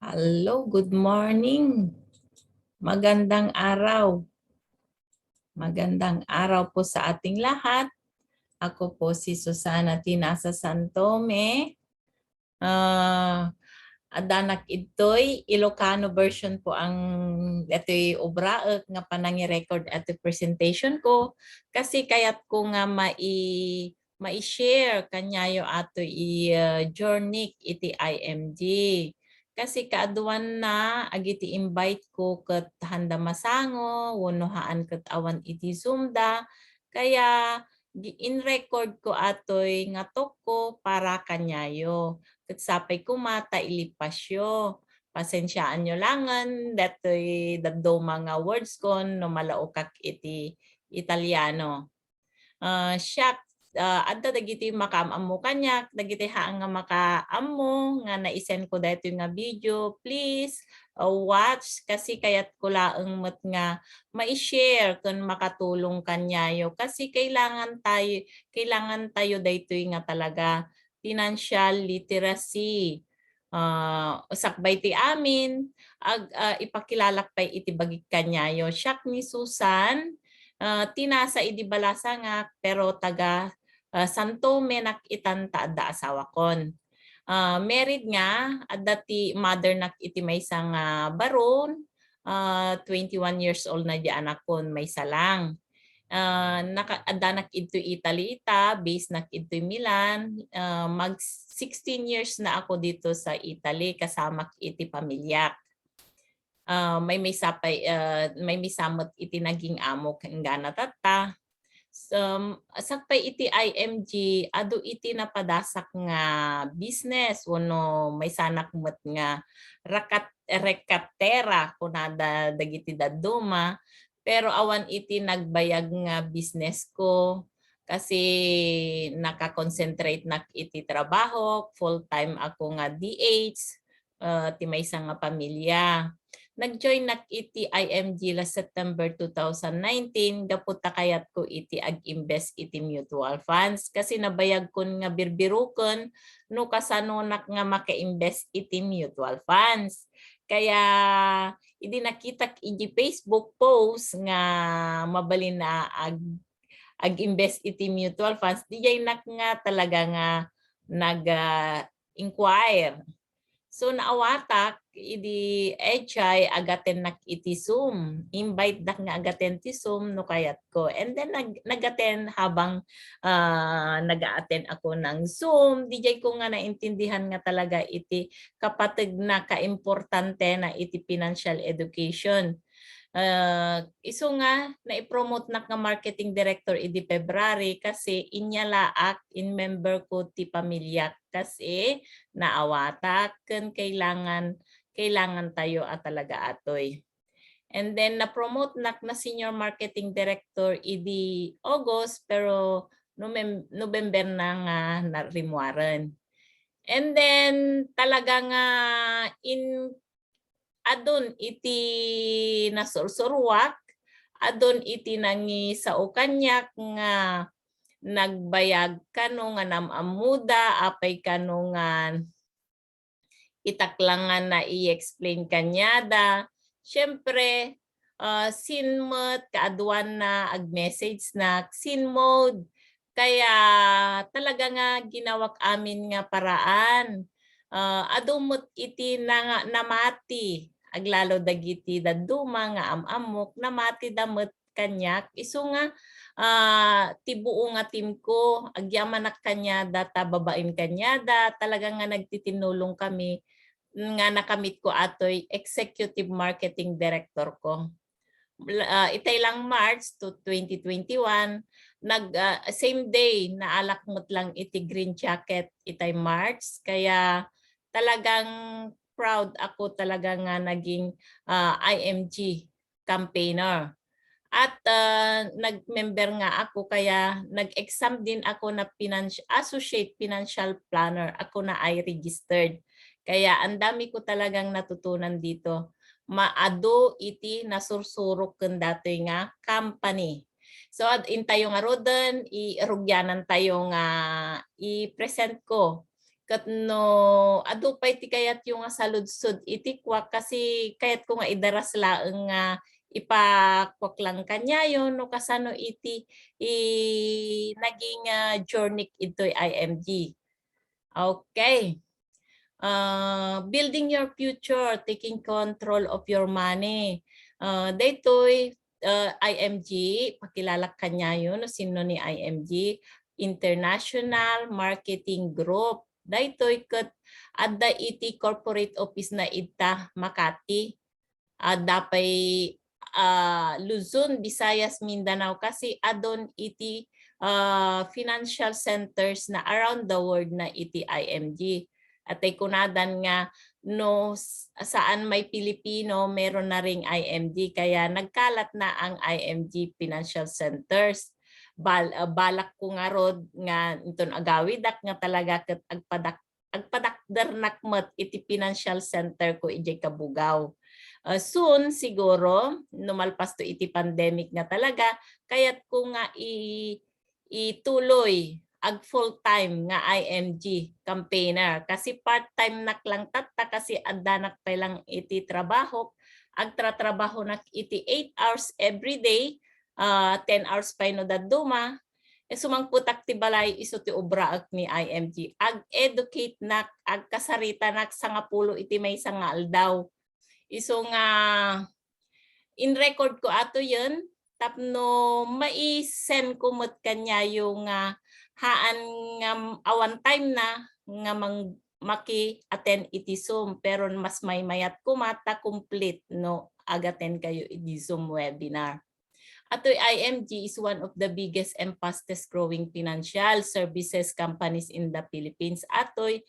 Hello, good morning. Magandang araw. Magandang araw po sa ating lahat. Ako po si Susana Tinasa Santome. Adanak ito'y Ilocano version po ang ito'y obra nga panangi-record at presentation ko kasi kaya't ko nga mai-share kanyayo ato journey iti IMG. Kasi kaaduan na agiti invite ko ket handa masango, wonohaan ket awan iti Zoomda. Kaya in record ko atoy nga ko para kanyayo. Ket sapay kumata ilipasyo. Pasensyaan nyo langan datoy daddo mga words kon no malaokak iti Italiano. Siya adda dagiti makaammo kanyak dagiti haang nga makaammo nga naisen ko daytoy nga video, please watch kasi kayat ko laeng met nga mai-share kun makatulong kanyayo kasi kailangan tayo daytoy nga talaga financial literacy. Sakbay ti amin ipakilalak pay iti bagik kanyayo siak ni Susan. Tinasa idi balasa nga pero taga Santo Menak itan taadda asawa kon. Married nga adda ti mother nak iti maysa nga baron, 21 years old na di anak kon maysa lang. Adda nak into Italy based nak into Milan. Mag 16 years na ako dito sa Italy kasama iti pamilya. May sapay may misamot iti naging amo kanggana tata. Sakpay iti IMG adu iti napadasak nga business wano may sanak met nga rekatera kunada dagiti dadduma pero awan iti nagbayag nga business ko kasi naka-concentrate nak iti trabaho, full-time ako nga DH, ti maysa nga pamilya. Nag-join nak iti IMG last September 2019 gaputa kayat ko iti ag-invest iti mutual funds kasi nabayag kon nga birbirukon no kasano nak nga maka-invest iti mutual funds. Kaya idi nakita iti Facebook post nga mabalin na ag-invest iti mutual funds dijay nak nga talaga nga nag-inquire. So naawatak idi echay agaten nak iti Zoom. Invite dak nga agaten ti Zoom no kayat ko. And then nagaten habang naga-attend ako ng Zoom. DJ ko nga naintindihan nga talaga iti kapatid na kaimportante na iti financial education. Iso nga na-promote nak nga marketing director idi February kasi inyalaak in member ko ti pamilya kasi naawatak ken kailangan tayo at talaga atoy. And then na-promote nak na senior marketing director idi August pero November na nga narimuaran. And then talaga nga adon iti nasursurwak, adon iti nangi sa kanyak nga nagbayag kano nga namamuda, apay kano nga itaklangan na i-explain kanyada. Siyempre, sinmot, kaaduan na, ag-message na, sin mode. Kaya talaga nga ginawak amin nga paraan. Adumot iti namati. Aglalo dagiti dadduma nga amamok, namati damot kanyak. Isu nga tibuo nga team ko, agyaman nak kanyada, babain kanyada, talaga nga nagtitinulong kami nga nakamit ko atoy executive marketing director ko. Itay lang March to 2021, same day naalakmot lang iti green jacket itay March, kaya talagang proud ako talaga nga naging IMG campaigner. At nag-member nga ako kaya nag-exam din ako na associate financial planner. Ako na ay registered. Kaya ang dami ko talagang natutunan dito. Maado iti nasursurok ken datoy nga company. So in tayo nga roden, irugyanan tayo nga i-present ko ket no adupay ti kayat yung nga saludsod iti kwak kasi kayat ko nga idaras laeng nga ipakwak lang kanyayo no kasano iti naging journey ito'y IMG. Okay. Building your future, taking control of your money. Daytoy IMG, pakilala kanyayo no sino ni IMG, International Marketing Group. Daytoy ket adda iti corporate office na ita Makati. Dapay Luzon, Visayas, Mindanao kasi adon iti financial centers na around the world na iti IMG. At ay kunadan nga no saan may Pilipino meron na ring IMG kaya nagkalat na ang IMG financial centers. Balak ko nga rod nga inton agawidak nga talaga ket agpadakder nakmet iti financial center ko ijay Kabugaw. Soon siguro numalpas to iti pandemic nga talaga kaya't ko nga ituloy ag full-time nga IMG campaigner kasi part-time nak lang tatta kasi addanak pa lang iti trabaho agtratrabaho nak iti 8 hours every day 10 hours pa no daduma sumangputak ti balay iso ti obra ak ni IMG ag educate nak ag kasarita nak sangapulo iti maysa nga aldaw iso nga in record ko ato yun tapno mai-send ko met kanya yung haan nga awan time na nga maki-attend iti Zoom pero mas may mayat ko mata complete no agaten kayo iti Zoom webinar. Atoy IMG is one of the biggest and fastest growing financial services companies in the Philippines. Atoy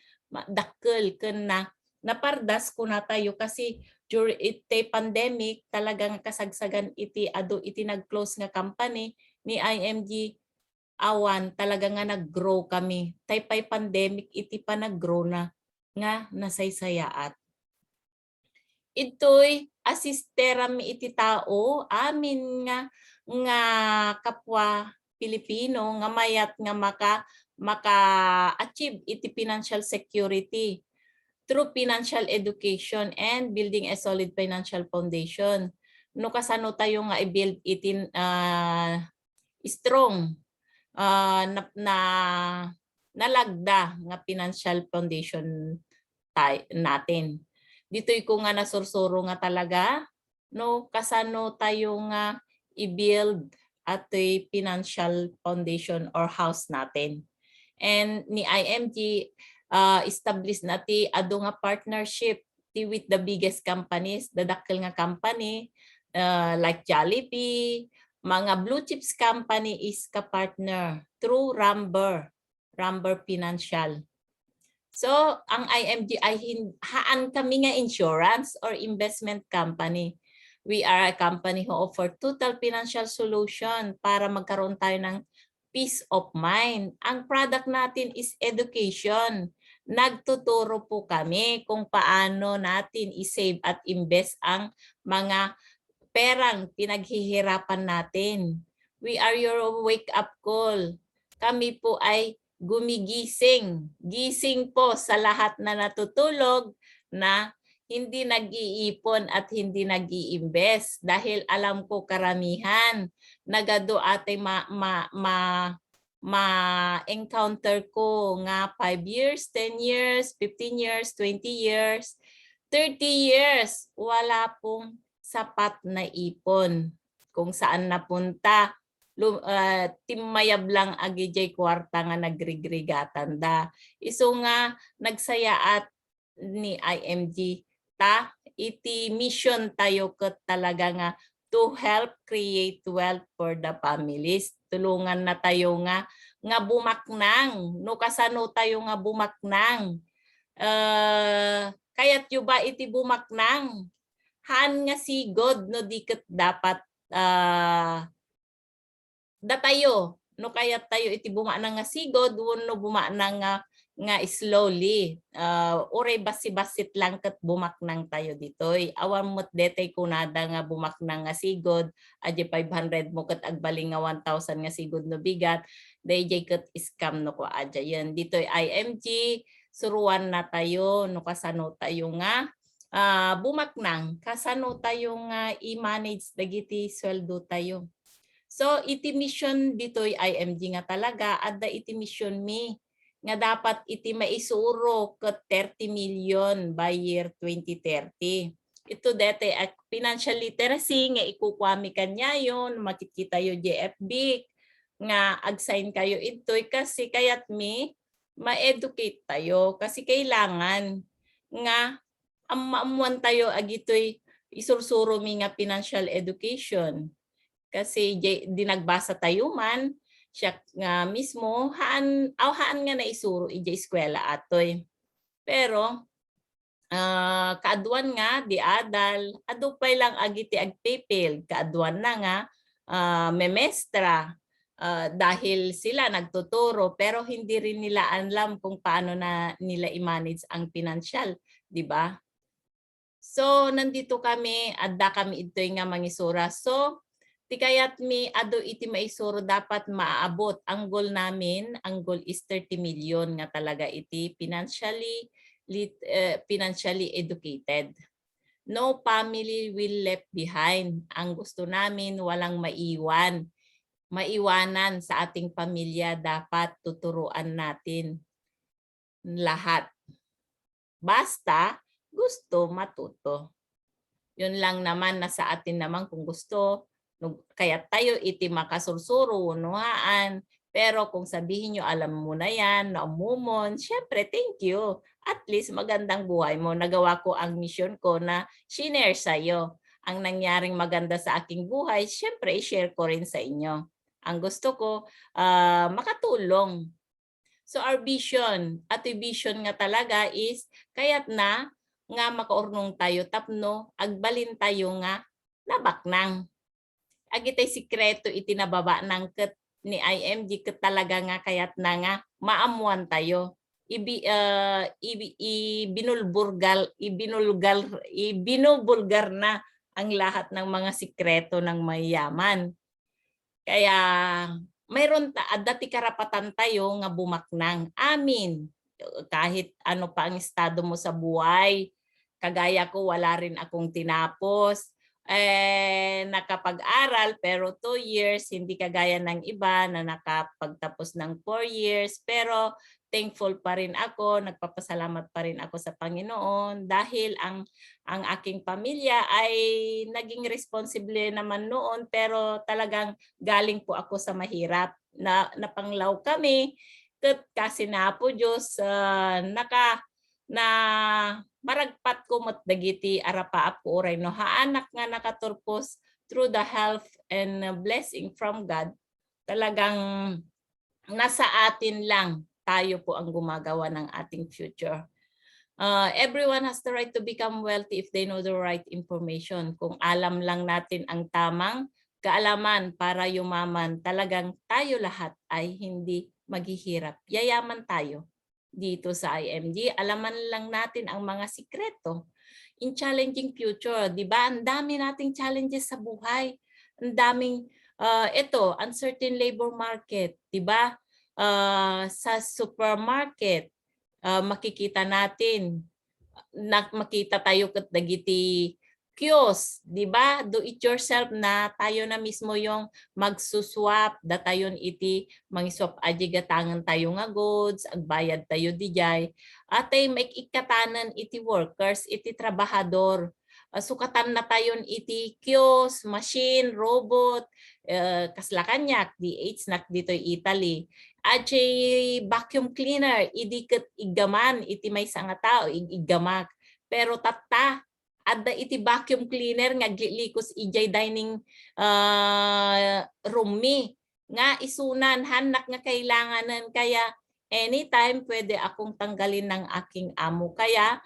dakkel ken na napardas ko na tayo kasi during iti pandemic talagang kasagsagan iti adu iti nag-close nga company ni IMG awan talaga nga nag-grow kami. Taypay pandemic iti pa nag-grow na nga nasaysayaat. Ito'y asistera mi iti tao amin nga kapwa Pilipino nga mayat nga maka-achieve iti financial security through financial education and building a solid financial foundation. No kasano tayo nga i-build iti strong nalagda nga financial foundation natin. Dito'y ko nga nasursuro nga talaga no kasano tayo nga i-build ato'y financial foundation or house natin. And ni IMG establish na ti ado nga partnership ti with the biggest companies, dadakkel nga company like Jollibee, mga blue chips company is ka-partner through Ramber Financial. So, ang IMG ay haan kami nga insurance or investment company. We are a company who offer total financial solution para magkaroon tayo ng peace of mind. Ang product natin is education. Nagtuturo po kami kung paano natin i-save at invest ang mga perang pinaghihirapan natin. We are your wake-up call. Kami po ay gumigising. Gising po sa lahat na natutulog na hindi nag-iipon at hindi nag-iimbest. Dahil alam ko karamihan, nagado ate ma-encounter ko nga 5 years, 10 years, 15 years, 20 years, 30 years. Wala pong sapat na ipon kung saan napunta timmayab lang agijay kwarta nga nagrigregatan da iso nga nagsayaat ni IMG ta iti mission tayo ket talaga nga to help create wealth for the families. Tulungan na tayo nga bumaknang no kasano tayo nga bumaknang kayat yu ba iti bumaknang haan nga sigod no diket dapat datayo no kayat tayo iti bumaknang nga sigod wenno bumaknang nga slowly oray basi-basit lang ket bumaknang tayo ditoy awan met detay kunada nga bumaknang nga sigod adye 500 mo ket agbaling nga 1,000 nga sigod no bigat dayjay ket scam no ko adya yan ditoy IMG suruan na tayo no kasano tayo nga bumaknang kasano tayo nga i-manage dagiti sweldo tayo. So iti mission ditoy IMG nga talaga adda iti mission mi nga dapat iti maisuro ket 30 million by year 2030. Ito dete at financial literacy nga ikukwami kanyayon makikita yo JFB nga ag-sign kayo itoy kasi kayat mi ma-educate tayo kasi kailangan nga maamuan tayo agitoy isursuro mi nga financial education. Kasi di nagbasa tayo man, siya nga mismo, haan nga naisuro ija eskwela atoy. Pero, kaaduan nga, di adal, adupay lang agiti agpipil, kaaduan na nga, memestra, dahil sila nagtuturo, pero hindi rin nila alam kung paano na nila i-manage ang financial, di ba? So, nandito kami, adda kami ito'y nga mangisura. So, ti kayat mi ado iti maisuro dapat maaabot ang goal namin. Ang goal is 30 million nga talaga iti financially educated. No family will left behind. Ang gusto namin walang maiwan. Maiwanan sa ating pamilya dapat tuturuan natin lahat. Basta gusto matuto. Yun lang naman nasa atin naman kung gusto. Kaya tayo iti makasursuro, unuhaan. Pero kung sabihin nyo, alam mo na yan, naumumon, syempre, thank you. At least magandang buhay mo. Nagawa ko ang mission ko na shinare sa'yo. Ang nangyaring maganda sa aking buhay, syempre, i-share ko rin sa inyo. Ang gusto ko, makatulong. So our vision, at yung vision nga talaga is, kaya't na nga makaurnong tayo tapno, agbalin tayo nga nabaknang. Agitay sikreto itinababa ng ket ni IMG ket talaga nga kayat na nga maamuan tayo. Ibinubulgar na ang lahat ng mga sikreto ng mayayaman. Kaya mayroon dati karapatan tayo nga bumaknang. Amin. Kahit ano pa ang estado mo sa buhay. Kagaya ko, wala rin akong tinapos. Nakapag-aral pero 2 years, hindi kagaya ng iba na nakapagtapos ng 4 years. Pero thankful pa rin ako, nagpapasalamat pa rin ako sa Panginoon dahil ang aking pamilya ay naging responsible naman noon pero talagang galing po ako sa mahirap na napanglaw kami kasi na po Diyos na maragpat ko mat dagiti arapaap ko oray no haanak nga nakaturpos through the health and blessing from God. Talagang nasa atin lang tayo po ang gumagawa ng ating future. Everyone has the right to become wealthy if they know the right information. Kung alam lang natin ang tamang kaalaman para yumaman, talagang tayo lahat ay hindi maghihirap. Yayaman tayo dito sa IMG. Alaman lang natin ang mga sikreto. In challenging future, di ba? Ang dami nating challenges sa buhay. Ang daming, uncertain labor market, di ba? Sa supermarket, makikita natin, makita tayo ket dagiti kiosk, di ba? Do it yourself na tayo na mismo yung magsuswap, datayon iti mangiswap aji gatangan tayo nga goods, agbayad tayo dijay. Atay make ikatanan iti workers, iti trabahador. Sukatan na tayon iti kiosk, machine, robot, kaslakanyak, DH nak dito'y Italy. Ajay vacuum cleaner, idiket igaman, iti may nga tao, igamak. Pero tatta, adda iti vacuum cleaner nga glilikos ijay dining room mi. Nga isunan, hanak nga kailanganan. Kaya anytime pwede akong tanggalin ng aking amo. Kaya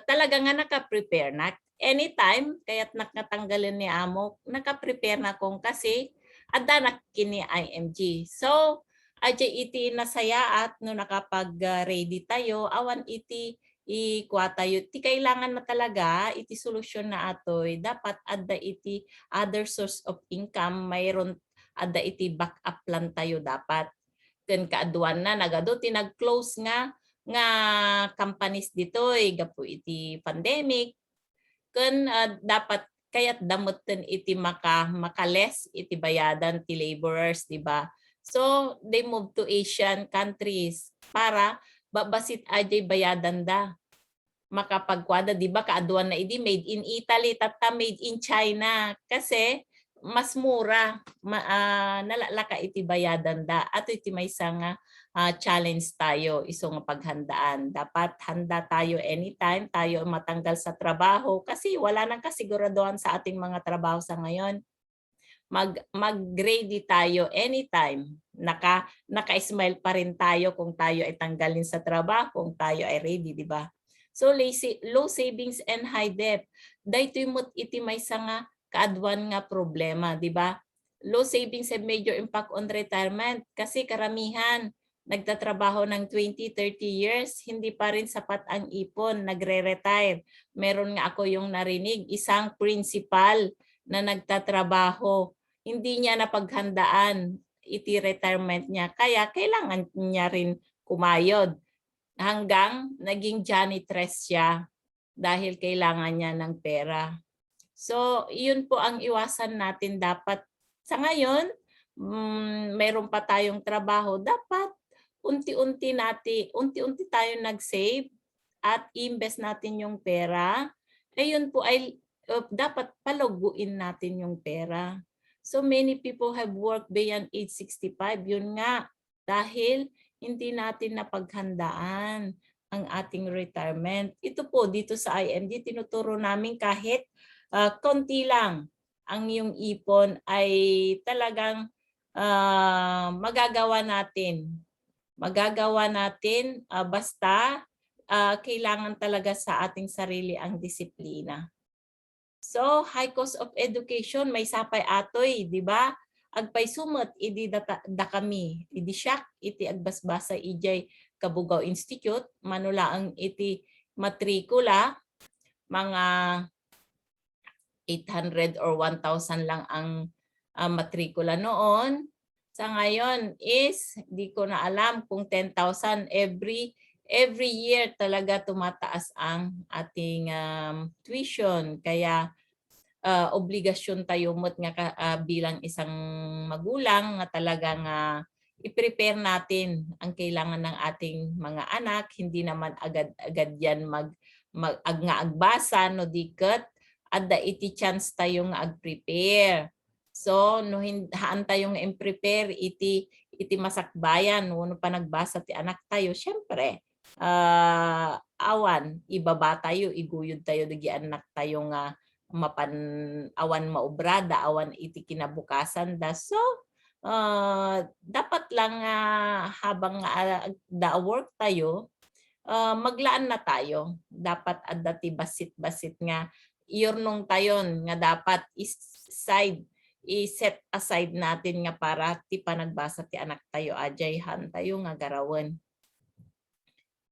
talaga nga naka-prepare na. Anytime, kaya't nakatanggalin ni amo, naka-prepare na kong kasi adda na kini IMG. So, ajay iti nasaya at no nakapag-ready tayo, awan iti ikuha tayo. Iti kailangan na talaga, iti solusyon na atoy, dapat adda iti other source of income, mayroon adda iti backup plan tayo dapat. ken kaaduan na nagado tinag-close nga companies ditoy gapu iti pandemic ken dapat kayat damutten iti makales iti bayadan ti laborers, di ba? So they move to Asian countries para babasit ajay bayadan da makapagkwada, di ba? Kaaduan na idi made in Italy, tatta made in China kasi mas mura nalalaka iti bayadan da. Ato iti maysa nga challenge tayo iso nga paghandaan. Dapat handa tayo anytime tayo matanggal sa trabaho kasi wala nang kasiguraduhan sa ating mga trabaho sa ngayon. Mag-ready tayo anytime. Naka-smile pa rin tayo kung tayo ay tanggalin sa trabaho, kung tayo ay ready, di ba? So low savings and high debt. Daytoy mo't iti maysa nga kaadwan nga problema, di ba? Low savings have major impact on retirement kasi karamihan nagtatrabaho ng 20, 30 years, hindi pa rin sapat ang ipon, nagre-retire. Meron nga ako yung narinig, isang principal na nagtatrabaho, hindi niya napaghandaan iti retirement niya, kaya kailangan niya rin kumayod. Hanggang naging janitress siya dahil kailangan niya ng pera. So, yun po ang iwasan natin dapat. Sa ngayon, mayroon pa tayong trabaho, dapat unti-unti tayo nag-save at invest natin yung pera. Ayun po ay dapat palaguin natin yung pera. So many people have worked beyond age 65. Yun nga, dahil hindi natin napaghandaan ang ating retirement. Ito po dito sa IMD, tinuturo namin kahit konti lang ang iyong ipon ay talagang magagawa natin. Magagawa natin basta kailangan talaga sa ating sarili ang disiplina. So, high cost of education, may sapay atoy, di ba? Agpay sumot, idi da kami. Idi siyak, iti agbasbasa ijay Kabugaw Institute. Manula ang iti matrikula, mga 800 or 1,000 lang ang matrikula noon. Sa ngayon is, di ko na alam kung 10,000 every year talaga tumataas ang ating tuition. Kaya obligasyon tayo mo't nga bilang isang magulang nga talagang i-prepare natin ang kailangan ng ating mga anak. Hindi naman agad-agad yan agbasa no diket at da iti chance tayo nga ag-prepare. So no haan tayo nga i-prepare iti masakbayan no pa nagbasa ti anak tayo, syempre awan ibaba tayo, iguyod tayo dagi anak tayo nga awan maubrada, awan iti kinabukasan da. So dapat lang habang da work tayo, maglaan na tayo. Dapat adati basit-basit nga iurnong tayon nga dapat i-set aside natin nga para ti panagbasa ti anak tayo ajay han tayo nga garawen.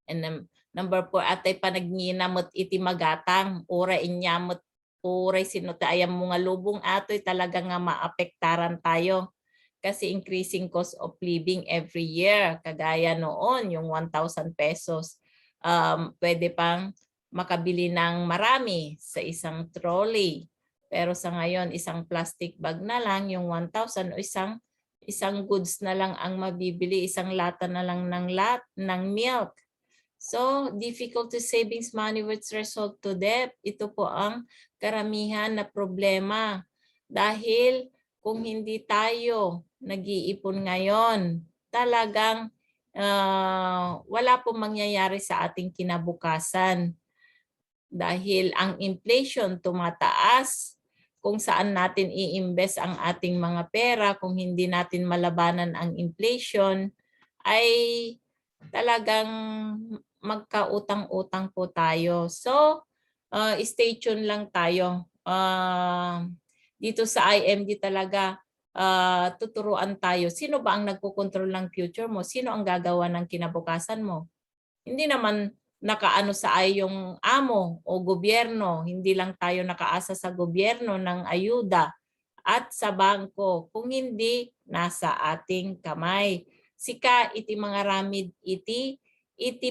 And then, number 4, atay panagninamot iti magatang, ora inyamot, oray sino ayam mo nga lubong atoy talaga nga maapektaran tayo. Kasi increasing cost of living every year. Kagaya noon, yung 1,000 pesos, pwede pang makabili ng marami sa isang trolley. Pero sa ngayon, isang plastic bag na lang, yung 1,000 o isang goods na lang ang mabibili, isang lata na lang ng milk. So, difficulty savings money which result to debt. Ito po ang karamihan na problema. Dahil kung hindi tayo nag-iipon ngayon, talagang wala pong mangyayari sa ating kinabukasan. Dahil ang inflation tumataas, kung saan natin i-invest ang ating mga pera, kung hindi natin malabanan ang inflation, ay talagang magkautang-utang po tayo. So, stay tuned lang tayo. Dito sa IMD talaga, tuturuan tayo. Sino ba ang nagkukontrol ng future mo? Sino ang gagawa ng kinabukasan mo? Hindi naman nakaano sa yung amo o gobyerno. Hindi lang tayo nakaasa sa gobyerno ng ayuda at sa bangko. Kung hindi, nasa ating kamay. sika iti mga ramid iti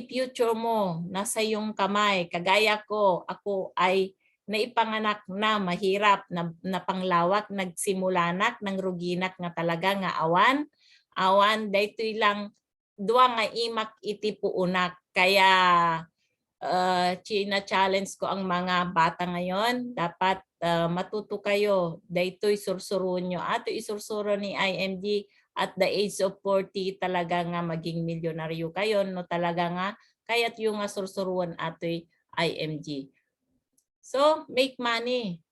future mo nasa iyong kamay. Kagaya ko, ako ay naipanganak na mahirap na panglawak, nagsimulanak, nang ruginak nga talaga nga awan daytoy lang duwa nga imak iti puunak. Kaya china-challenge ko ang mga bata ngayon, dapat matuto kayo. Daytoy sursurun nyo. Ato isursuro ni IMG at the age of 40 talaga nga maging milyonaryo kayo. No talaga nga kaya't yung nga sursuruan ato'y IMG. So, make money.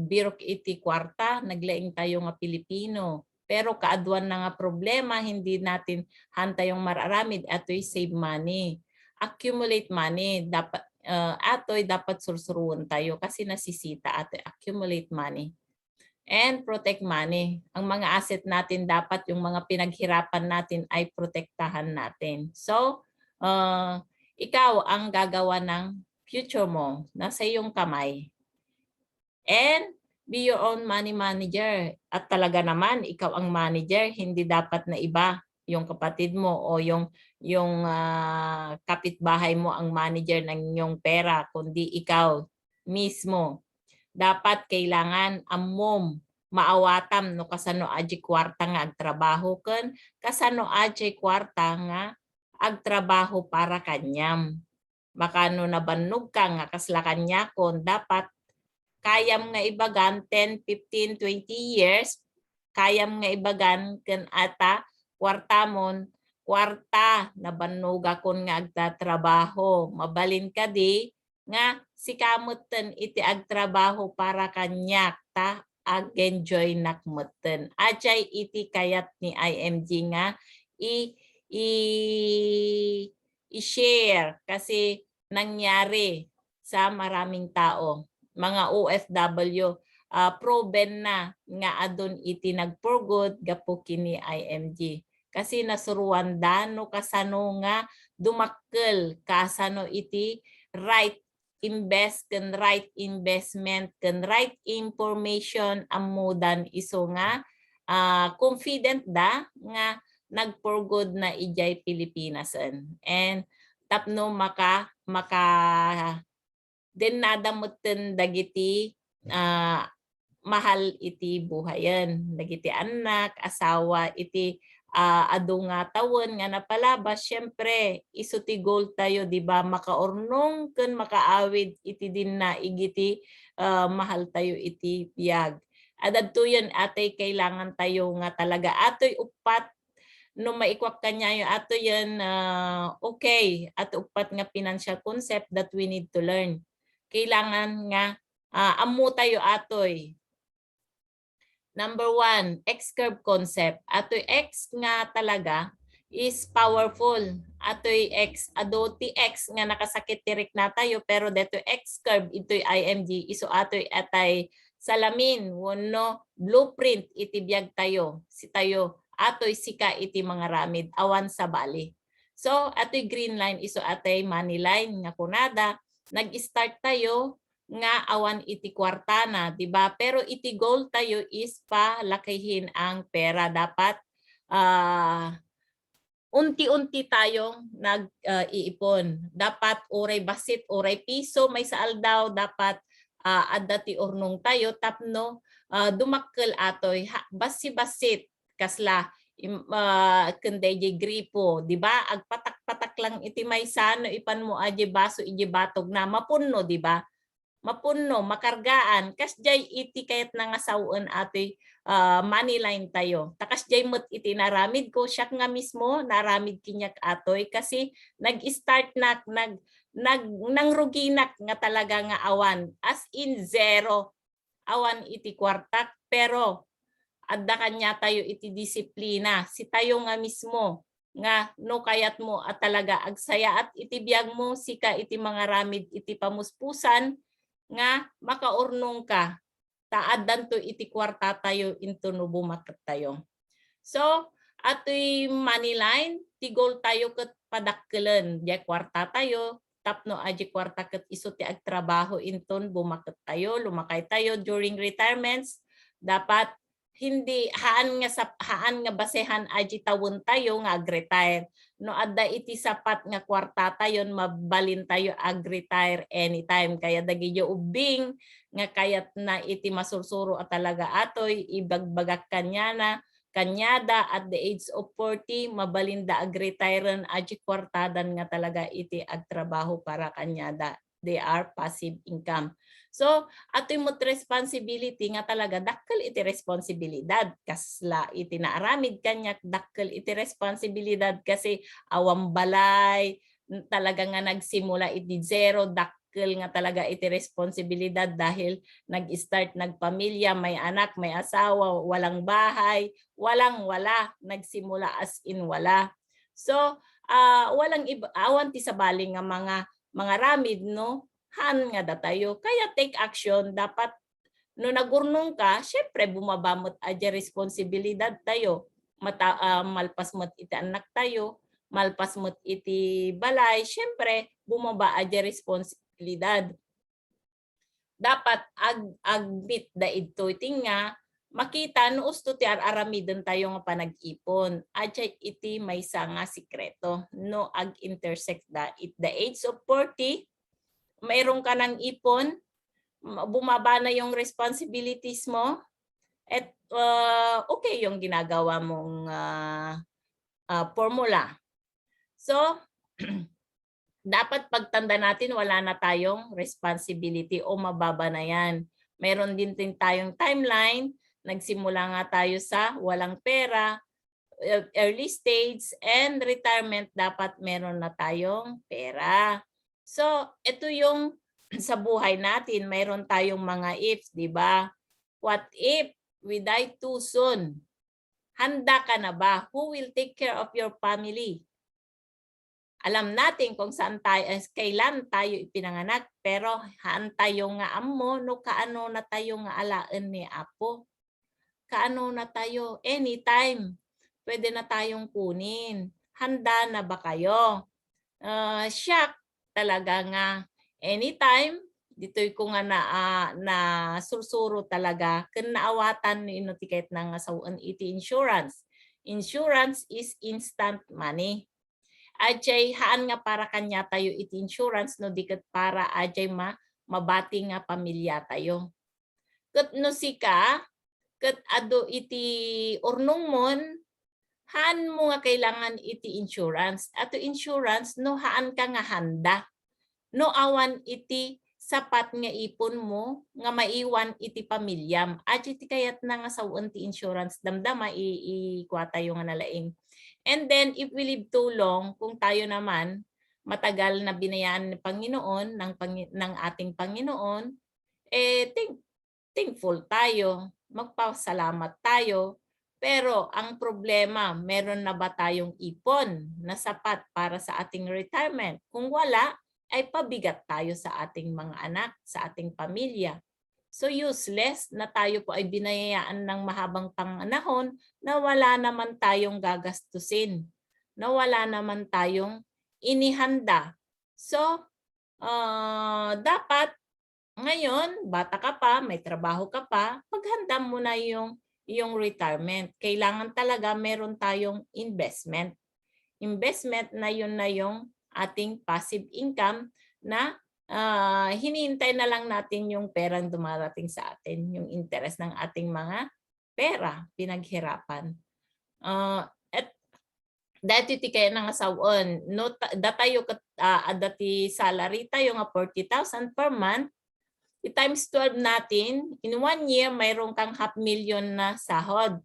Birok iti kwarta, naglaing tayo nga Pilipino. Pero kaadwan na nga problema, hindi natin hanta yung mararamid, ato'y save money. Accumulate money. Dapat, ato'y dapat sursuruan tayo kasi nasisita ato'y accumulate money. And protect money. Ang mga asset natin dapat yung mga pinaghirapan natin ay protektahan natin. So, ikaw ang gagawa ng future mo. Nasa iyong kamay. And be your own money manager. At talaga naman, ikaw ang manager. Hindi dapat na iba yung kapatid mo o yung kapitbahay mo ang manager ng iyong pera, kundi ikaw mismo. Dapat kailangan amom maawatam no kasano aji kwarta nga agtrabaho ken kasano aji kwarta nga agtrabaho para kanyam. Makano nabannog ka nga kasla kanya kon dapat kayam nga ibagan 10, 15, 20 years kayam nga ibagan ken ata kwartamon kwarta nabannog akon nga agtatrabaho mabalin ka di nga si kamutten iti agtrabaho para kanyak ta ag-enjoy nakmutten. Ajay iti kayat ni IMG nga i-share kasi nangyari sa maraming tao. Mga OFW, proven na nga adun iti nagpurgod gapo kini IMG. Kasi nasuruan no kasano nga dumakkel kasano iti right invest ken right investment ken right information amudan iso nga confident da nga nagpurgod na ijay Pilipinasen. And tapno maka den nadamutten dagiti mahal iti buhayen. Dagiti anak, asawa iti adu nga tawon nga napalabas, syempre iso ti goal tayo, di ba? Makaornong ken makaawid iti din na igiti mahal tayo iti biyag. Adadto yan atay kailangan tayo nga talaga atoy upat no maikwak kanya yung ato yan okay at upat nga financial concept that we need to learn. Kailangan nga amu tayo atoy. Number 1, X-curve concept. Ato'y X nga talaga is powerful. Ato'y X, ado ti X nga nakasakit tirik na tayo pero deto'y X-curve ito'y IMG. Iso ato'y atay salamin, wano blueprint iti biyag tayo. Si tayo ato'y sika iti mga ramid awan sa bali. So ato'y green line iso atay money line nga kunada. Nag-start tayo nga awan iti kwartana, di ba? Pero iti goal tayo is palakihin ang pera. Dapat unti-unti tayong nag-iipon. Dapat oray basit, oray piso, may saal daw, dapat adati ornong tayo, tapno dumakkel atoy, basi-basit, kasla, kunday gripo, di ba? Agpatak-patak lang iti may sano, ipan mo aje baso, ije batog na, mapunno, di ba? Mapunno, makargaan, kasjay iti kayat nangasawon atoy money line tayo. Takas jay mo't iti naramid ko, siya nga mismo naramid kinyak atoy kasi nag-start nangruginak nga talaga nga awan. As in zero, awan iti kwartak, pero adda kanya tayo iti disiplina. Si tayo nga mismo, nga no kayat mo at talaga agsaya at iti biyag mo, sika iti mga ramid iti pamuspusan, nga makaurnong ka taaddan to iti kwarta tayo into no bumaket tayo. So atoy money line ti goal tayo ket padakkelen di kwarta tayo tapno aji kwarta ket iso ti agtrabaho inton bumaket tayo lumakay tayo during retirements dapat hindi haan nga basehan aji tawon tayo nga ag-retire. No adda iti sapat nga kwarta tayon mabalin tayo ag-retire anytime. Kaya dagiti ubing nga kayat na iti masursuro at talaga atoy ibagbagak kanyada at the age of 40 mabalinda ag-retire aji kwartadan nga talaga iti agtrabaho para kanyada. They are passive income. So ato mo't responsibility nga talaga dakkel iti responsibilidad kasla iti naaramid kanyak dakkel iti responsibilidad kasi awam balay talaga nga nagsimula iti zero dakkel nga talaga iti responsibilidad dahil nag-start nagpamilya, may anak, may asawa, walang bahay, walang-wala, nagsimula as in wala. So walang iba awan ti sabali nga mga ramid no han nga datayo. Kaya take action dapat no nagurnong ka, syempre bumabamot adya responsibilidad tayo. Malpas mo't iti anak tayo, malpas mo't iti balay, syempre bumaba adya responsibilidad. Dapat agbit da ito nga makita no usto ti aramiden tayo nga panag-ipon. Adya iti maysa nga sikreto no ag-intersect da at the age of 40 mayroon ka ng ipon, bumaba na yung responsibilities mo, at okay yung ginagawa mong formula. So, dapat pagtanda natin wala na tayong responsibility o mababa na yan. Meron din tayong timeline, nagsimula nga tayo sa walang pera, early stage, and retirement dapat meron na tayong pera. So, ito yung sa buhay natin, mayroon tayong mga ifs, di ba? What if we die too soon? Handa ka na ba? Who will take care of your family? Alam natin kung saan tayo, kailan tayo ipinanganak, pero haan tayo nga amo, no kaano na tayo nga alaan ni Apo. Kaano na tayo? Anytime, pwede na tayong kunin. Handa na ba kayo? Shock talaga nga anytime ditoy ko nga na sursuro talaga ken naawatan no inotiket na nga sawon iti insurance. Insurance is instant money. Ajay haan nga para kanya tayo iti insurance no diket para ajay mabati nga pamilya tayo. Ket no sika ket ado iti urnong mon haan mo nga kailangan iti insurance. Ato insurance, no haan ka nga handa. No awan iti sapat nga ipon mo, nga maiwan iti pamilyam. At iti kayat na nga sawon ti insurance, damdama ikuha tayo nga nalaing. And then, if we live too long, kung tayo naman, matagal na binayaan ng Panginoon, ng ating Panginoon, thankful tayo, magpasalamat tayo. Pero ang problema, meron na ba tayong ipon na sapat para sa ating retirement? Kung wala, ay pabigat tayo sa ating mga anak, sa ating pamilya. So useless na tayo po ay binayaan ng mahabang panganahon na wala naman tayong gagastusin, na wala naman tayong inihanda. So, dapat ngayon, bata ka pa, may trabaho ka pa, paghanda mo na yung retirement. Kailangan talaga meron tayong investment. Investment na yung ating passive income na hinihintay na lang natin yung perang dumarating sa atin, yung interest ng ating mga pera, pinaghirapan. At dati ti kaya nga sawon, no, datayo dati salary tayo nga 40,000 per month, i-times 12 natin, in 1 year, mayroon kang 500,000 na sahod.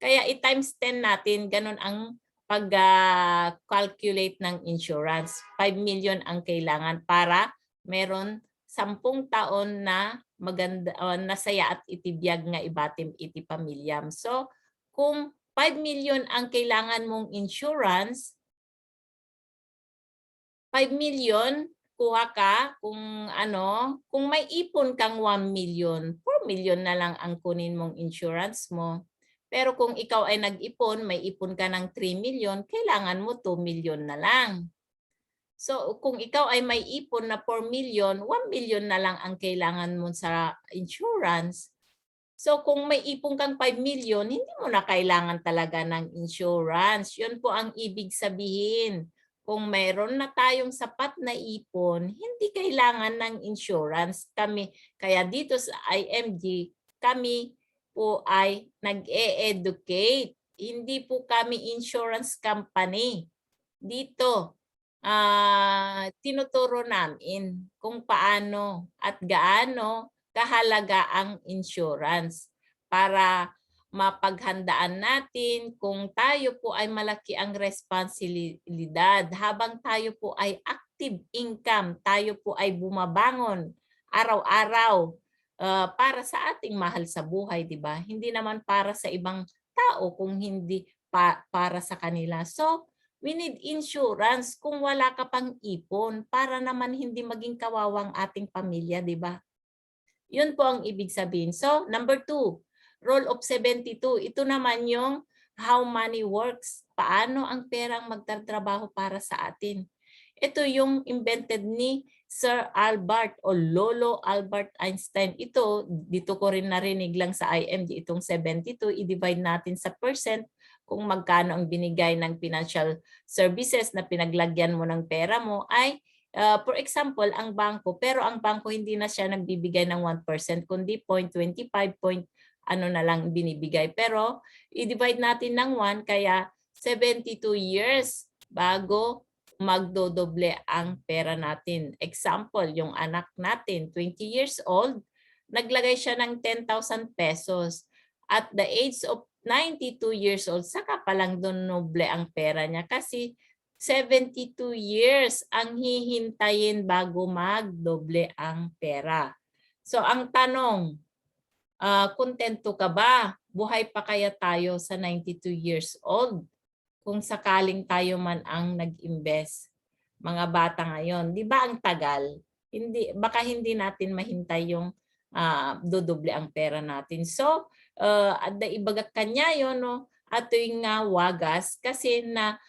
Kaya i-times 10 natin, ganun ang pag-calculate ng insurance. 5 million ang kailangan para meron 10 taon na maganda, nasaya at itibiyag nga ibatim iti pamilyam. So, kung 5 million ang kailangan mong insurance, 5 million, kuha ka kung may ipon kang 1 million, 4 million na lang ang kunin mong insurance mo. Pero kung ikaw ay nag-ipon, may ipon ka ng 3 million, kailangan mo 2 million na lang. So kung ikaw ay may ipon na 4 million, 1 million na lang ang kailangan mo sa insurance. So kung may ipon kang 5 million, hindi mo na kailangan talaga ng insurance. Yun po ang ibig sabihin. Kung mayroon na tayong sapat na ipon, hindi kailangan ng insurance. Kaya dito sa IMG, kami po ay nag-e-educate. Hindi po kami insurance company. Dito, tinuturo namin kung paano at gaano kahalaga ang insurance para mapaghandaan natin kung tayo po ay malaki ang responsibilidad habang tayo po ay active income, tayo po ay bumabangon araw-araw para sa ating mahal sa buhay, di ba? Hindi naman para sa ibang tao kung hindi para sa kanila. So, we need insurance kung wala ka pang ipon para naman hindi maging kawawang ating pamilya, di ba? Yun po ang ibig sabihin. So, number 2, rule of 72. Ito naman yung how money works. Paano ang perang magtatrabaho para sa atin. Ito yung invented ni Sir Albert o Lolo Albert Einstein. Dito ko rin narinig lang sa IMD itong 72. I-divide natin sa percent kung magkano ang binigay ng financial services na pinaglagyan mo ng pera mo ay for example, ang bangko, pero ang bangko hindi na siya nagbibigay ng 1%, kundi 0.25, ano na lang binibigay. Pero i-divide natin ng 1, kaya 72 years bago magdodoble ang pera natin. Example, yung anak natin, 20 years old, naglagay siya ng 10,000 pesos. At the age of 92 years old, saka palang donoble ang pera niya kasi 72 years ang hihintayin bago magdoble ang pera. So ang tanong, kontento ka ba? Buhay pa kaya tayo sa 92 years old? Kung sakaling tayo man ang nag-invest, mga bata ngayon, di ba ang tagal? Baka hindi natin mahintay yung dodoble ang pera natin. So, at ibagak kanya yun, no? Ato yung wagas kasi na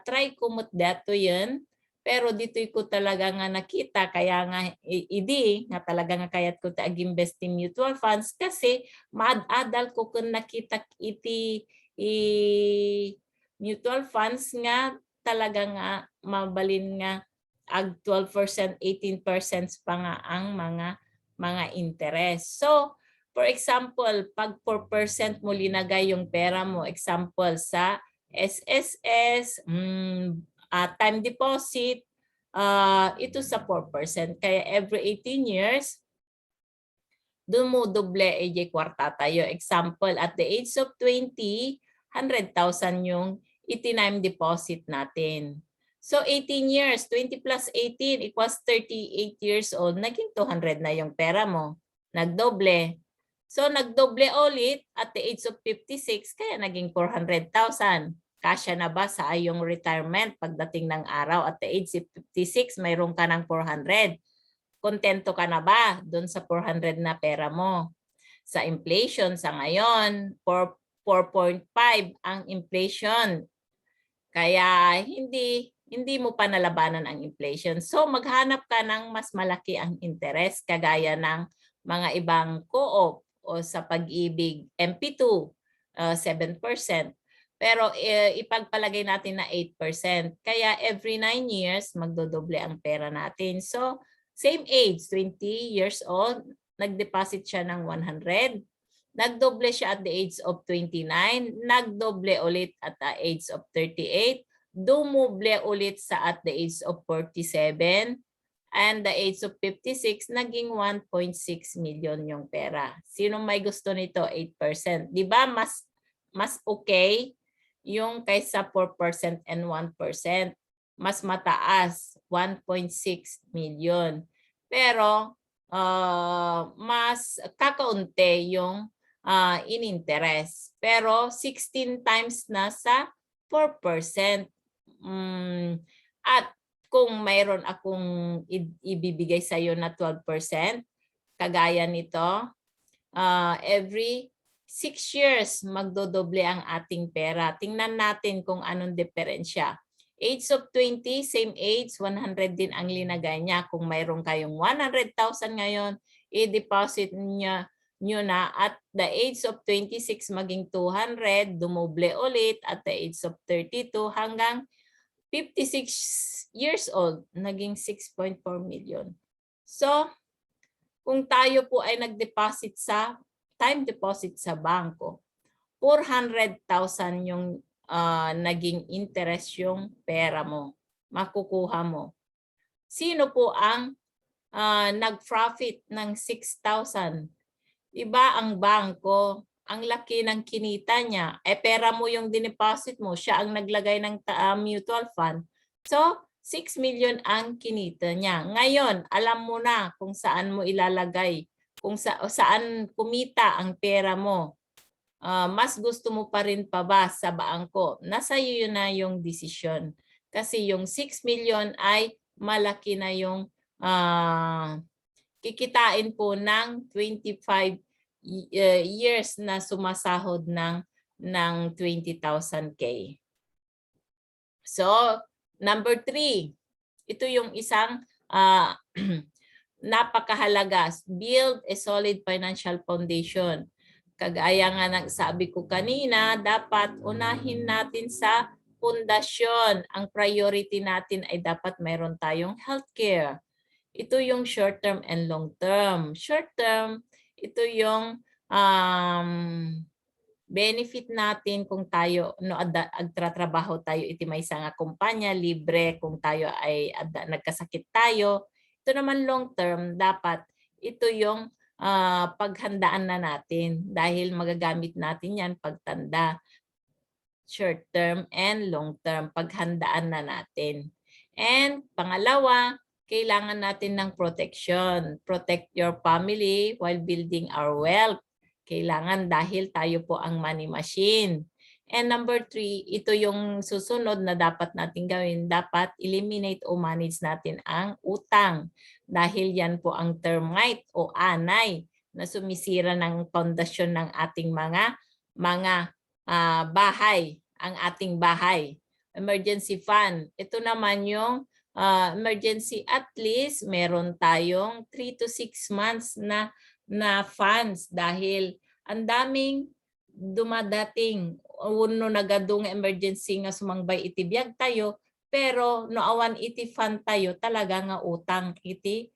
try ko mut dato yun. Pero dito ko talaga nga nakita, kaya nga idi nga talaga nga kayat ko ag-invest in mutual funds kasi maad-adal ko kung nakita iti mutual funds nga talaga nga mabalin nga ag 12%, 18% pa nga ang mga interest. So, for example, pag 4% mo linagay yung pera mo, example sa SSS, time deposit, ito sa 4%. Kaya every 18 years, doon mo doble kwarta tayo. Example, at the age of 20, 100,000 yung itinime deposit natin. So 18 years, 20 plus 18 equals 38 years old. Naging 200 na yung pera mo. Nagdoble. So nagdoble ulit at the age of 56, kaya naging 400,000. Kasya na ba sa iyong retirement pagdating ng araw? At the age of 56, mayroon ka ng 400. Kontento ka na ba doon sa 400 na pera mo? Sa inflation sa ngayon, 4.5 ang inflation. Kaya hindi mo pa nalabanan ang inflation. So maghanap ka ng mas malaki ang interest kagaya ng mga ibang co-op o sa Pag-ibig MP2, 7%. Pero ipagpalagay natin na 8%. Kaya every 9 years magdodoble ang pera natin. So same age, 20 years old, nag-deposit siya ng 100. Nagdoble siya at the age of 29, nagdoble ulit at the age of 38, dumoble ulit sa at the age of 47, and the age of 56, naging 1.6 million yung pera. Sino may gusto nito? 8%. Di ba mas okay yung kaysa 4% and 1%? Mas mataas, 1.6 million. Pero mas kakaunti yung in interest. Pero 16 times na sa 4%. At kung mayroon akong ibibigay sa iyo na 12%, kagaya nito, every 6 years magdodoble ang ating pera. Tingnan natin kung anong diferensya. Age of 20, same age, 100 din ang linagay niya. Kung mayroon kayong 100,000 ngayon, i-deposit niya nyo na at the age of 26 maging 200, dumoble ulit at the age of 32 hanggang 56 years old, naging 6.4 million. So, kung tayo po ay nag-deposit sa time deposit sa bangko, 400,000 yung naging interest yung pera mo, makukuha mo. Sino po ang nag-profit ng 6,000? Iba ang bangko, ang laki ng kinita niya. Pera mo yung dineposit mo, siya ang naglagay ng mutual fund. So, 6 million ang kinita niya. Ngayon, alam mo na kung saan mo ilalagay, kung saan kumita ang pera mo. Mas gusto mo pa rin pa ba sa bangko? Nasa iyo na yung desisyon. Kasi yung 6 million ay malaki na yung kikitain po ng 25 years na sumasahod ng 20,000 K. So, number 3, ito yung isang napakahalaga. Build a solid financial foundation. Kagaya nga ng sabi ko kanina, dapat unahin natin sa pundasyon. Ang priority natin ay dapat mayroon tayong healthcare. Ito yung short term and long term. Short term, ito yung benefit natin kung tayo agtratrabaho tayo iti may nga kumpanya, libre kung tayo ay nagkasakit tayo. Ito naman long term, dapat ito yung paghandaan na natin dahil magagamit natin yan pagtanda. Short term and long term, paghandaan na natin. And pangalawa, kailangan natin ng protection. Protect your family while building our wealth. Kailangan dahil tayo po ang money machine. And number 3, ito yung susunod na dapat natin gawin. Dapat eliminate o manage natin ang utang. Dahil yan po ang termite o anay na sumisira ng pundasyon ng ating mga bahay, ang ating bahay. Emergency fund. Ito naman yung emergency, at least meron tayong 3 to 6 months na funds dahil ang daming dumadating. Uno nagadong emergency nga sumangbay iti biag tayo, pero noawan iti fund tayo talaga nga utang iti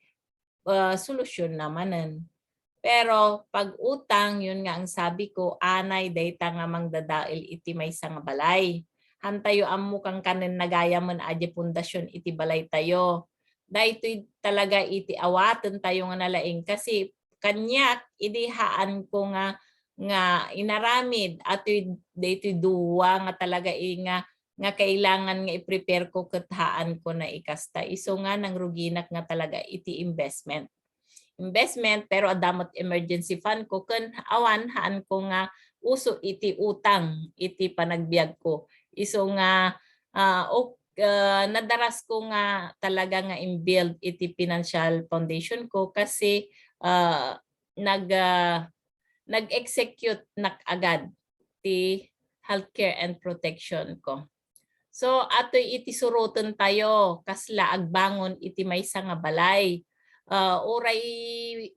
solusyon namanen. Pero pag utang, yun nga ang sabi ko, anay dayta nga mangdadail iti may nga balay. Hantayo ammo kang kanen nagaya man adya pundasyon iti balay tayo. Dahito talaga iti awaten tayo nga nalaing kasi kanyak idihaan ko nga inaramid at dayto duwa nga talaga nga kailangan nga i-prepare ko kathaan ko na ikasta. Iso nga nang ruginak nga talaga iti investment pero adamot emergency fund ko kun awan haan ko nga uso iti utang iti panagbiag ko. Iso nga nadaras ko nga talaga nga in-build iti financial foundation ko kasi nag-execute agad ti healthcare and protection ko. So atoy iti suruton tayo kasla agbangon iti maysa nga balay. Oray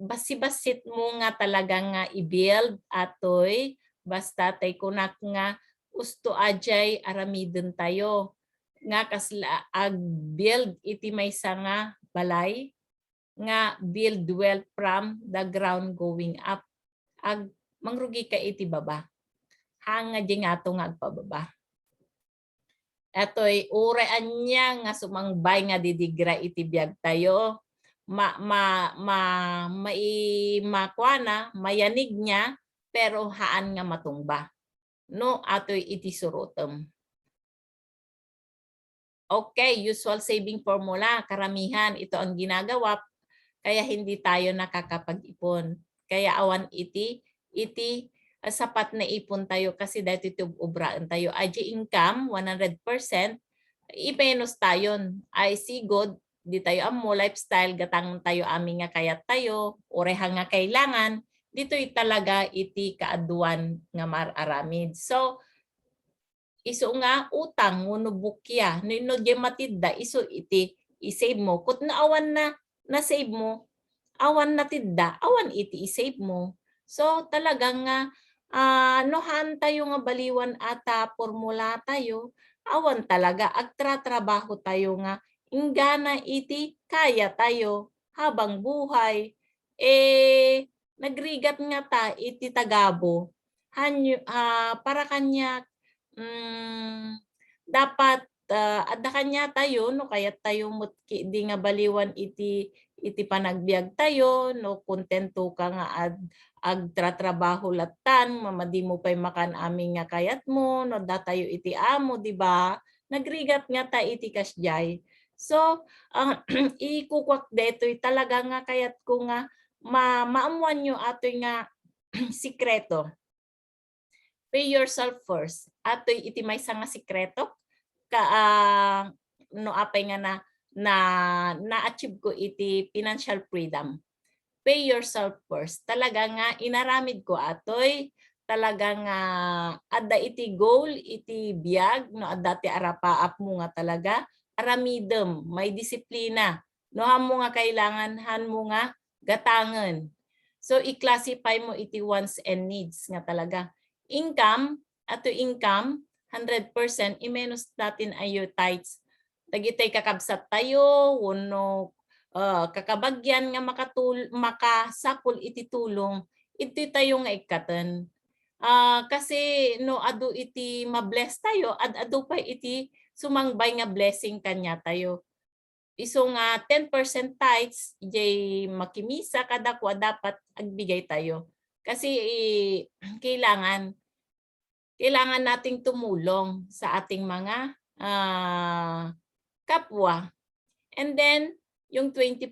basi-basit mo nga talaga nga i-build atoy basta tay kunak nga usto ajay aramiden tayo nga kasla ag-build iti maysa nga balay nga build wealth from the ground going up. Ag mangrugi ka iti baba. Hanga di nga ito nga agpababa. Eto'y urean niya nga sumangbay nga didigra iti biag tayo. Makwana, mayanig niya, pero haan nga matungba. No, ato'y iti surutem. Okay, usual saving formula. Karamihan, ito ang ginagawa. Kaya hindi tayo nakakapag-ipon. Kaya awan iti sapat na ipon tayo kasi dahil ito ubraan tayo. IG income, 100%, ipenos tayo. I see good, di tayo amo, lifestyle, gatang tayo aming nga kayat tayo, oreha nga kailangan, dito'y talaga iti kaaduan nga mararamid. So, iso nga utang, nguno bukya, nino di matidda, iso iti i-save mo. Kut naawan na save mo, awan na tidda, awan iti i-save mo. So talagang nga nohan tayo nga baliwan ata formula tayo, awan talaga agtratrabaho tayo nga inggana iti kaya tayo habang buhay. Nagrigat nga ta iti tagabo. Para kanya dapat adda kanya tayo no kayat tayo mutki di nga baliwan iti panagbiag tayo no kontento ka nga agtratrabaho latan mamadi mo pay makan amin nga kayat mo no da tayo iti amo di ba nagrigat nga ta iti kasjay so ikukwak detoy talaga nga kayat ko nga maamuan nyo atoy nga sikreto. Pay yourself first. Atoy iti maysa nga sikreto no apay nga na-achieve ko iti financial freedom. Pay yourself first. Talaga nga inaramid ko atoy talaga nga adda iti goal iti biag no adda ti arapaap mo nga talaga aramidem may disiplina no mo nga kailangan han mo nga gatangen. So i-classify mo iti wants and needs nga talaga. Income, ato income 100% i-minus natin ayo tithes. Dagitay kakabsat tayo, wano kakabagyan nga makasapul iti tulong, iti tayo nga ikatan. Kasi no adu iti mabless tayo, adu pa iti sumangbay nga blessing kanya tayo. Iso nga 10% tithes, ijay makimisa kada kwa dapat agbigay tayo. Kasi kailangan nating tumulong sa ating mga kapwa. And then, yung 20%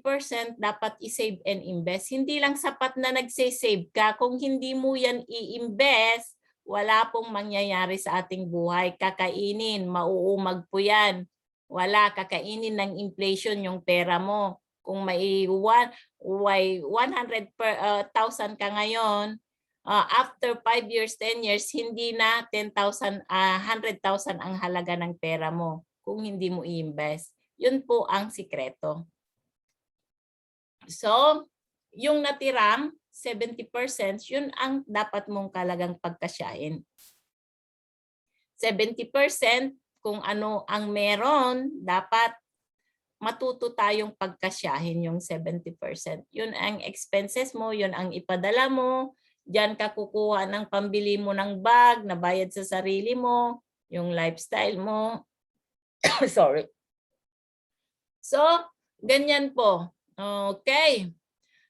dapat i-save and invest. Hindi lang sapat na nagse-save ka. Kung hindi mo yan i-invest, wala pong mangyayari sa ating buhay. Kakainin, mauumag po yan. Wala, kakainin ng inflation yung pera mo. Kung may 100,000 ka ngayon, after 5 years, 10 years, hindi na 10,000, 100,000 ang halaga ng pera mo kung hindi mo i-invest. Yun po ang sikreto. So, yung natirang 70%, yun ang dapat mong kalagang pagkasyain. 70% kung ano ang meron, dapat matuto tayong pagkasyahin yung 70%. Yun ang expenses mo, yun ang ipadala mo, diyan ka kukuha ng pambili mo ng bag, na bayad sa sarili mo, yung lifestyle mo. Sorry. So, ganyan po. Okay.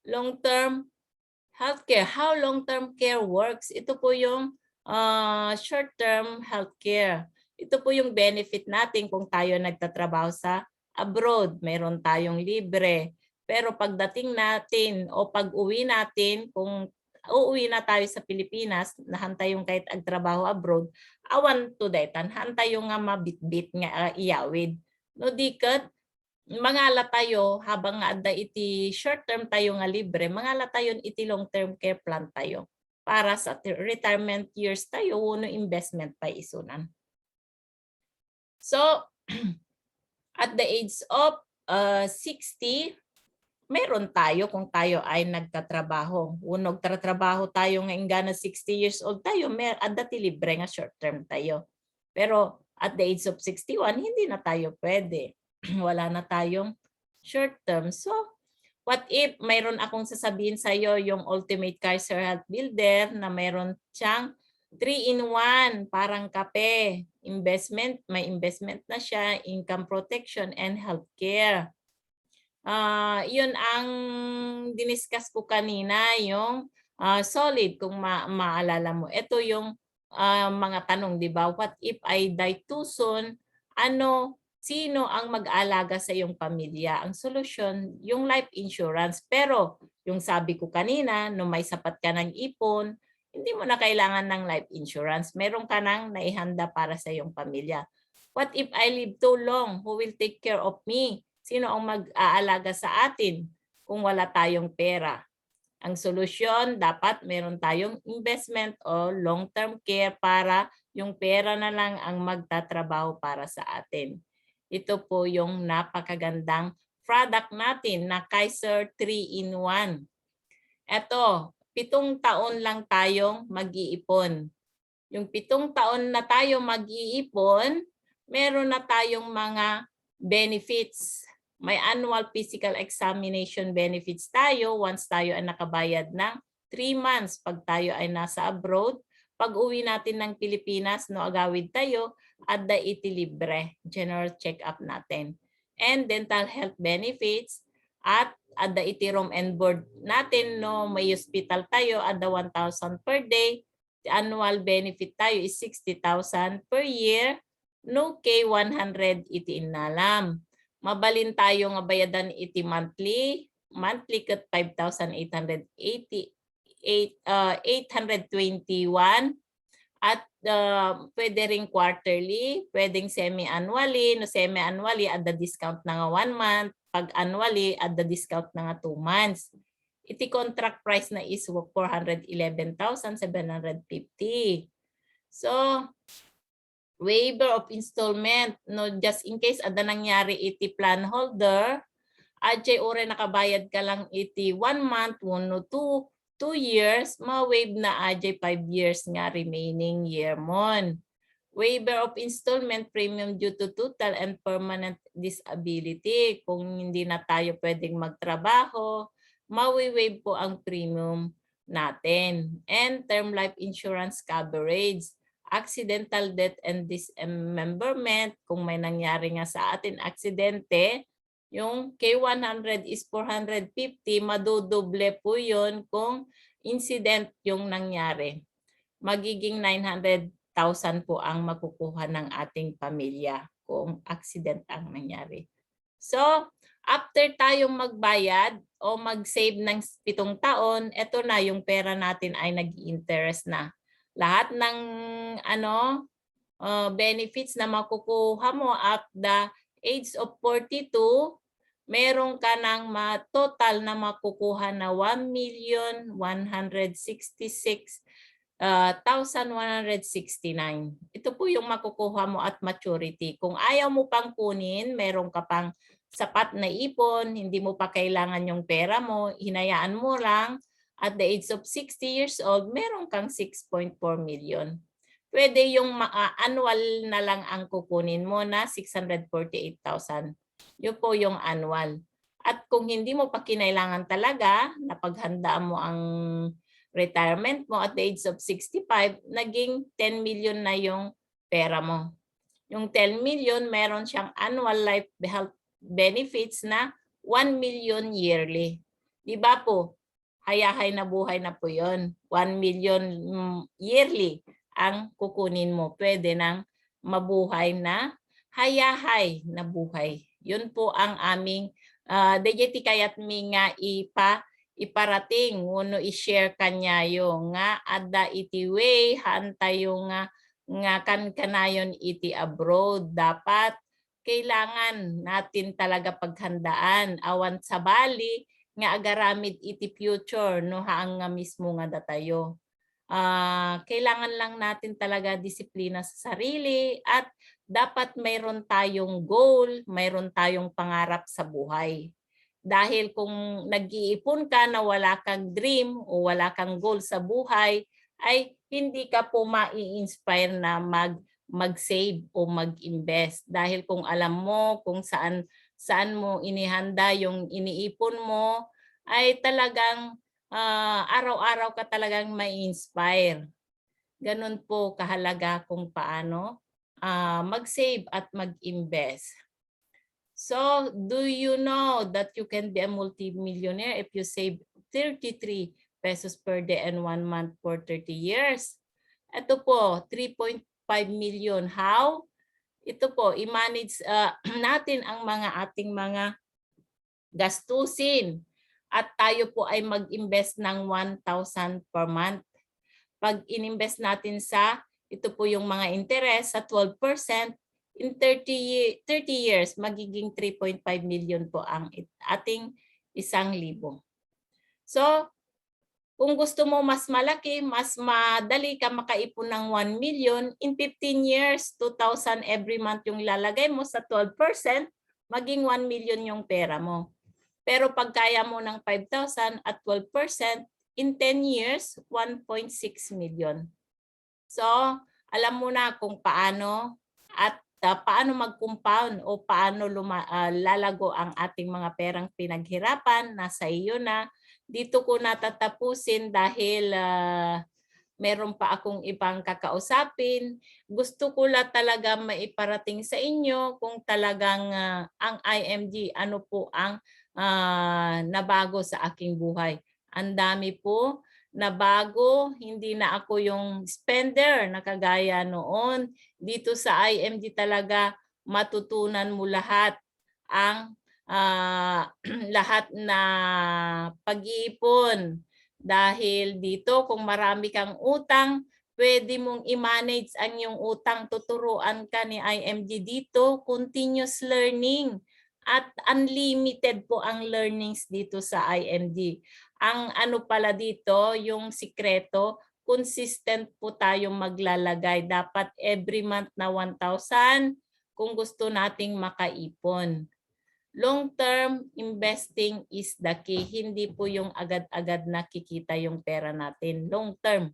Long-term healthcare. How long-term care works? Ito po yung short-term healthcare. Ito po yung benefit natin kung tayo nagtatrabaho sa abroad. Meron tayong libre. Pero pagdating natin o pag-uwi natin, kung uuwi na tayo sa Pilipinas, nahantay yung kahit agtrabaho abroad, awan to detan, hantay yung nga mabitbit nga iyawid. No diket, mangala tayo habang nga adda iti short term tayo nga libre, mangala tayo iti long term care plan tayo para sa retirement years tayo no investment pa isunan. So at the age of 60, meron tayo kung tayo ay nagtatrabaho. Unog tratrabaho tayo nga ingana 60 years old tayo, adda ti libre nga short term tayo. Pero at the age of 61, hindi na tayo pwede. Wala na tayong short term. So, what if mayroon akong sasabihin sa iyo yung Ultimate Kaiser Health Builder na mayroon siyang 3-in-1, parang kape, investment, may investment na siya, income protection, and healthcare. Yun ang diniscuss ko kanina, yung solid, kung maalala mo. Ito yung mga tanong, di ba? What if I die too soon? Sino ang mag-aalaga sa iyong pamilya? Ang solusyon, yung life insurance. Pero yung sabi ko kanina, no may sapat ka ng ipon, hindi mo na kailangan ng life insurance. Meron ka nang naihanda para sa iyong pamilya. What if I live too long? Who will take care of me? Sino ang mag-aalaga sa atin kung wala tayong pera? Ang solusyon, dapat meron tayong investment o long-term care para yung pera na lang ang magtatrabaho para sa atin. Ito po yung napakagandang product natin na Kaiser 3-in-1. Ito, 7 taon lang tayong mag-iipon. Yung 7 taon na tayo mag-iipon, meron na tayong mga benefits. May annual physical examination benefits tayo once tayo ay nakabayad ng 3 months pag tayo ay nasa abroad. Pag uwi natin ng Pilipinas, no agawid tayo, at the libre, general check-up natin. And dental health benefits at the room and board natin, no may hospital tayo, at the 1,000 per day. The annual benefit tayo is 60,000 per year. No K 100 iti inalam. Mabalin tayo nga bayadan iti monthly. Monthly kat 5,821 at pwede ring quarterly, pwedeng semi-annually, no semi-annually at the discount na nga 1 month, pag annually at the discount na nga 2 months. Iti contract price na is 411,750. So, waiver of installment, no, just in case ada nangyari iti plan holder, adjay ore nakabayad ka lang iti 1 month, 1 no 2 years, ma-waive na adjay 5 years nga remaining year mon. Waiver of installment premium due to total and permanent disability. Kung hindi na tayo pwedeng magtrabaho, mawi-waive po ang premium natin. And term life insurance coverage. Accidental death and dismemberment. Kung may nangyari nga sa atin aksidente, yung K100 is 450, madudoble po yun kung incident yung nangyari. Magiging 900,000 po ang makukuha ng ating pamilya kung accident ang nangyari. So, after tayong magbayad o mag-save ng 7 taon, eto na yung pera natin ay nag-interest na. Lahat ng benefits na makukuha mo at the age of 42, meron ka ng total na makukuha na 1,166,169. Ito po yung makukuha mo at maturity. Kung ayaw mo pang kunin, meron ka pang sapat na ipon, hindi mo pa kailangan yung pera mo, hinayaan mo lang, at the age of 60 years old, meron kang 6.4 million. Pwede yung annual na lang ang kukunin mo na 648,000. Yun po yung annual. At kung hindi mo pa kinailangan talaga, napaghandaan mo ang retirement mo at the age of 65, naging 10 million na yung pera mo. Yung 10 million, meron siyang annual life health benefits na 1 million yearly. Di ba po? Hayahay na buhay na po yun. 1 million yearly ang kukunin mo. Pwede nang mabuhay na hayahay na buhay. Yun po ang aming dayeti kayat mi nga iparating uno i-share kanya yung nga ada iti way hanta yung nga kanayon iti abroad. Dapat kailangan natin talaga paghandaan awan sa bali nga agaramid iti future no haang nga mismo nga datayo. Kailangan lang natin talaga disiplina sa sarili at dapat mayroon tayong goal, mayroon tayong pangarap sa buhay. Dahil kung nag-iipon ka na wala kang dream o wala kang goal sa buhay, ay hindi ka po mai-inspire na mag-save o mag-invest. Dahil kung alam mo kung saan mo inihanda yung iniipon mo, ay talagang araw-araw ka talagang mai-inspire. Ganun po kahalaga kung paano mag-save at mag-invest. So, do you know that you can be a multi-millionaire if you save 33 pesos per day and 1 month for 30 years? Ito po, 3.5 million. How? Ito po, i-manage natin ang ating mga gastusin. At tayo po ay mag-invest ng 1,000 per month. Pag in-invest natin ito po yung mga interest sa 12%, in 30 years, magiging 3.5 million po ang ating 1,000. So, kung gusto mo mas malaki, mas madali ka makaipon ng 1 million, in 15 years, 2,000 every month yung ilalagay mo sa 12%, maging 1 million yung pera mo. Pero pag kaya mo ng 5,000 at 12%, in 10 years, 1.6 million. So, alam mo na kung paano at paano mag-compound o paano lalago ang ating mga perang pinaghirapan. Nasa iyo na. Dito ko natatapusin dahil meron pa akong ibang kakausapin. Gusto ko lang talaga maiparating sa inyo kung talagang ang IMG, ano po ang nabago sa aking buhay. Ang dami po nabago, hindi na ako yung spender na kagaya noon. Dito sa IMG talaga matutunan mo lahat ang lahat na pag-iipon. Dahil dito kung marami kang utang, pwede mong i-manage ang iyong utang. Tuturuan ka ni IMG dito, continuous learning. At unlimited po ang learnings dito sa IMG. Ang ano pala dito, yung sikreto, consistent po tayong maglalagay. Dapat every month na 1,000 kung gusto nating makaipon. Long-term investing is the key. Hindi po yung agad-agad nakikita yung pera natin. Long-term.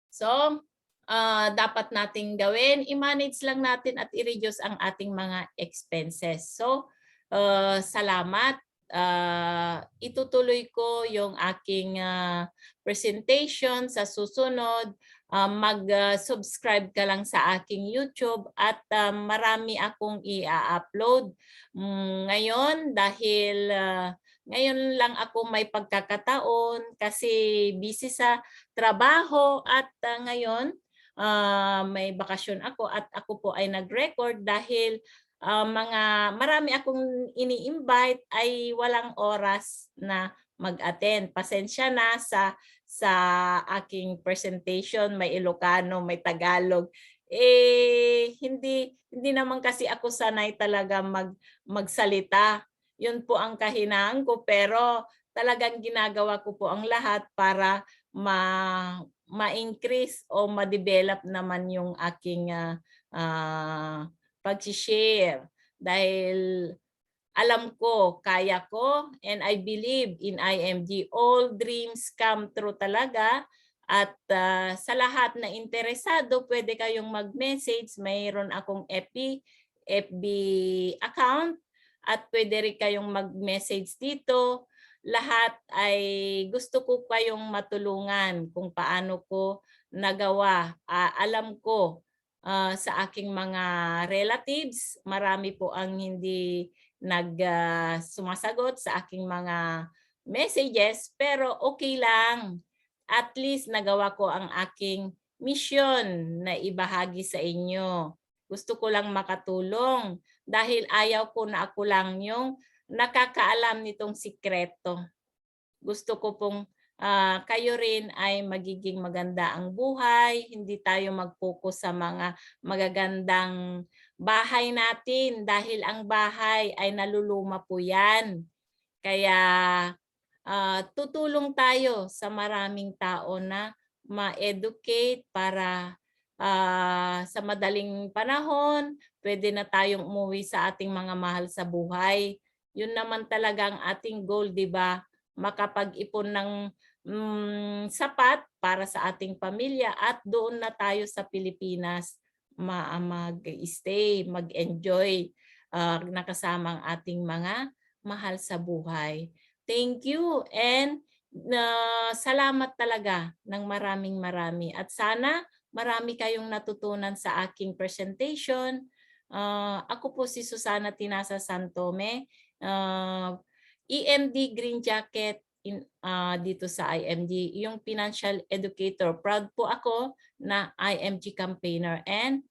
So, dapat nating gawin, i-manage lang natin at i-reduce ang ating mga expenses. So, salamat. Itutuloy ko yung aking presentation sa susunod. Mag-subscribe ka lang sa aking YouTube at marami akong i-upload. Ngayon, dahil ngayon lang ako may pagkakataon kasi busy sa trabaho at ngayon may bakasyon ako at ako po ay nag-record dahil marami akong ini-invite ay walang oras na mag-attend. Pasensya na sa aking presentation, may Ilocano, may Tagalog. Hindi naman kasi ako sanay talaga magsalita. Yun po ang kahinaan ko, pero talagang ginagawa ko po ang lahat para ma-increase o ma-develop naman yung aking pag-share. Dahil alam ko, kaya ko, and I believe in IMG. All dreams come true talaga. At sa lahat na interesado, pwede kayong mag-message. Mayroon akong FB account at pwede rin kayong mag-message dito. Lahat ay gusto ko kayong matulungan kung paano ko nagawa. Alam ko sa aking mga relatives, marami po ang hindi sumasagot sa aking mga messages, pero okay lang. At least nagawa ko ang aking mission na ibahagi sa inyo. Gusto ko lang makatulong dahil ayaw ko na ako lang yung nakakaalam nitong sikreto. Gusto ko pong kayo rin ay magiging maganda ang buhay, hindi tayo mag-focus sa mga magagandang bahay natin dahil ang bahay ay naluluma po yan. Kaya tutulong tayo sa maraming tao na ma-educate para sa madaling panahon, pwede na tayong umuwi sa ating mga mahal sa buhay. Yun naman talaga ang ating goal, di ba? Makapag-ipon ng sapat para sa ating pamilya at doon na tayo sa Pilipinas mag-stay, mag-enjoy nakasama ang ating mga mahal sa buhay. Thank you and salamat talaga ng maraming-marami at sana marami kayong natutunan sa aking presentation. Ako po si Susana Tinasa Santome, EMD Green Jacket dito sa IMG, yung financial educator. Proud po ako na IMG campaigner and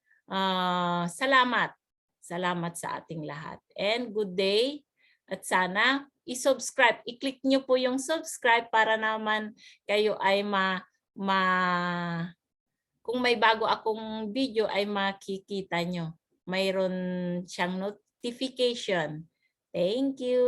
salamat. Salamat sa ating lahat. And good day. At sana i-subscribe. I-click nyo po yung subscribe para naman kayo ay kung may bago akong video ay makikita nyo. Mayroon siyang notification. Thank you.